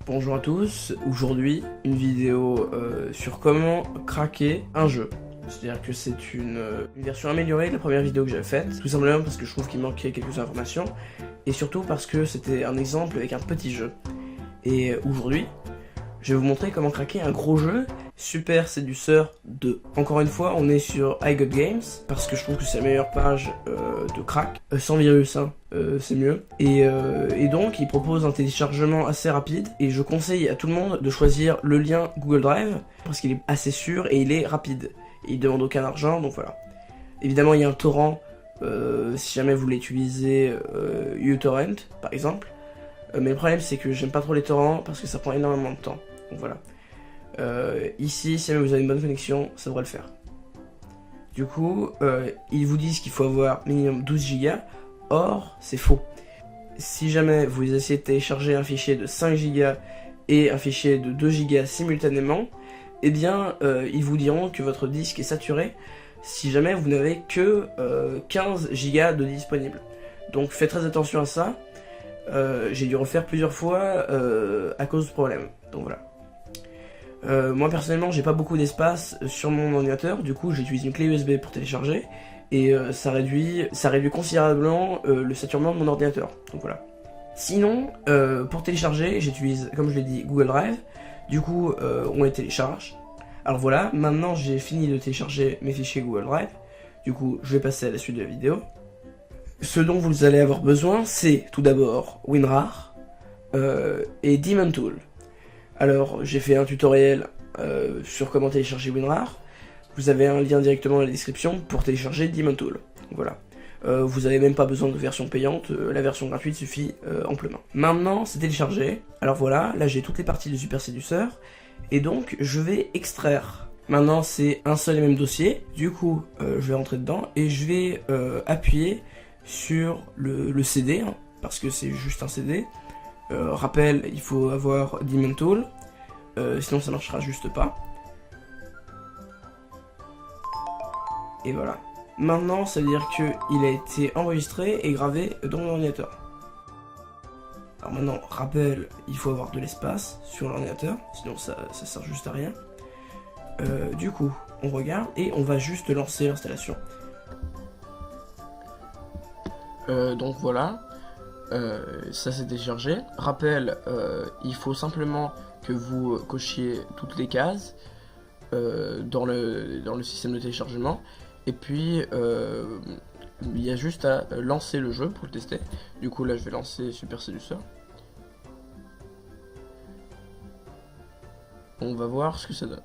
Bonjour à tous, aujourd'hui une vidéo sur comment craquer un jeu. C'est-à-dire que c'est une version améliorée de la première vidéo que j'avais faite, tout simplement parce que je trouve qu'il manquait quelques informations, et surtout parce que c'était un exemple avec un petit jeu. Et aujourd'hui, je vais vous montrer comment craquer un gros jeu, Super Seducer 2. Encore une fois, on est sur iGotGames, parce que je trouve que c'est la meilleure page de crack. Sans virus, hein, c'est mieux. Et donc, il propose un téléchargement assez rapide, et je conseille à tout le monde de choisir le lien Google Drive, parce qu'il est assez sûr et il est rapide. Et il demande aucun argent, donc voilà. Évidemment, il y a un torrent, si jamais vous voulez utiliser uTorrent, par exemple. Mais le problème, c'est que j'aime pas trop les torrents, parce que ça prend énormément de temps. Donc voilà. Ici, si jamais vous avez une bonne connexion, ça devrait le faire. Du coup, ils vous disent qu'il faut avoir minimum 12 Go. Or, c'est faux. Si jamais vous essayez de télécharger un fichier de 5 Go et un fichier de 2 Go simultanément, eh bien, ils vous diront que votre disque est saturé si jamais vous n'avez que 15 Go de disponible. Donc faites très attention à ça. J'ai dû refaire plusieurs fois à cause de problème. Donc voilà. Moi personnellement j'ai pas beaucoup d'espace sur mon ordinateur, du coup j'utilise une clé USB pour télécharger et ça réduit considérablement le saturement de mon ordinateur. Donc voilà. Sinon, pour télécharger, j'utilise, comme je l'ai dit, Google Drive. Du coup, on les télécharge. Alors voilà, maintenant j'ai fini de télécharger mes fichiers Google Drive. Du coup, je vais passer à la suite de la vidéo. Ce dont vous allez avoir besoin, c'est tout d'abord WinRAR et Daemon Tool. Alors, j'ai fait un tutoriel sur comment télécharger WinRAR. Vous avez un lien directement dans la description pour télécharger Daemon Tool. Voilà. Vous n'avez même pas besoin de version payante, la version gratuite suffit amplement. Maintenant, c'est téléchargé. Alors voilà, là j'ai toutes les parties de Super Seducer. Et donc, je vais extraire. Maintenant, c'est un seul et même dossier. Du coup, je vais rentrer dedans et je vais appuyer sur le CD, hein, parce que c'est juste un CD. Rappel, il faut avoir Daemon Tool, sinon ça marchera juste pas. Et voilà. Maintenant, ça veut dire qu'il a été enregistré et gravé dans mon ordinateur. Alors maintenant, rappel, il faut avoir de l'espace sur l'ordinateur, sinon ça sert juste à rien. Du coup, on regarde et on va juste lancer l'installation. Donc voilà. Ça s'est téléchargé. Rappel, il faut simplement que vous cochiez toutes les cases dans le système de téléchargement. Et puis, il y a juste à lancer le jeu pour le tester. Du coup, là, je vais lancer Super Seducer. On va voir ce que ça donne.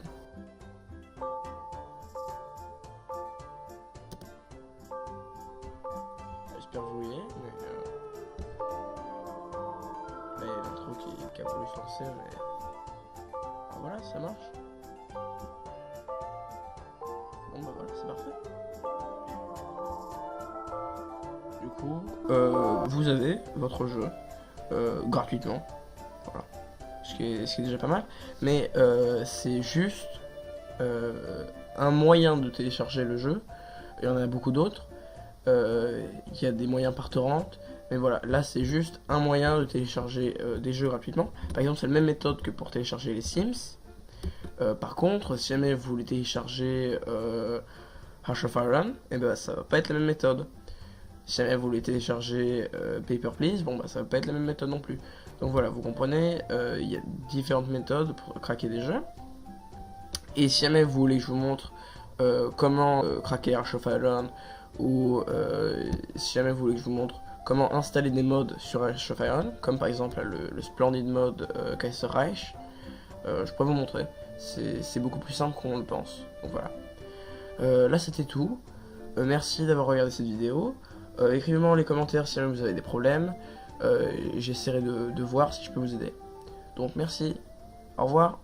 J'espère que vous voyez, mais l'intro qui a voulu se lancer, mais alors voilà, ça marche. Bon bah voilà, c'est parfait. Du coup, vous avez votre jeu gratuitement, voilà, ce qui est déjà pas mal, mais c'est juste un moyen de télécharger le jeu. Il y en a beaucoup d'autres. Il y a des moyens par torrent, mais voilà, là c'est juste un moyen de télécharger des jeux gratuitement. Par exemple, c'est la même méthode que pour télécharger les Sims. Par contre, si jamais vous voulez télécharger Hearts of Iron, et ben ça va pas être la même méthode. Si jamais vous voulez télécharger Paper Please, bon bah ça va pas être la même méthode non plus. Donc voilà, vous comprenez, il y a différentes méthodes pour craquer des jeux. Et si jamais vous voulez que je vous montre comment craquer Hearts of Iron, ou si jamais vous voulez que je vous montre comment installer des mods sur Hearts of Iron, comme par exemple le splendid mode Kaiser Reich, je pourrais vous montrer. C'est beaucoup plus simple qu'on le pense. Donc voilà. Là c'était tout. Merci d'avoir regardé cette vidéo. Écrivez-moi dans les commentaires si jamais vous avez des problèmes. J'essaierai de voir si je peux vous aider. Donc merci. Au revoir.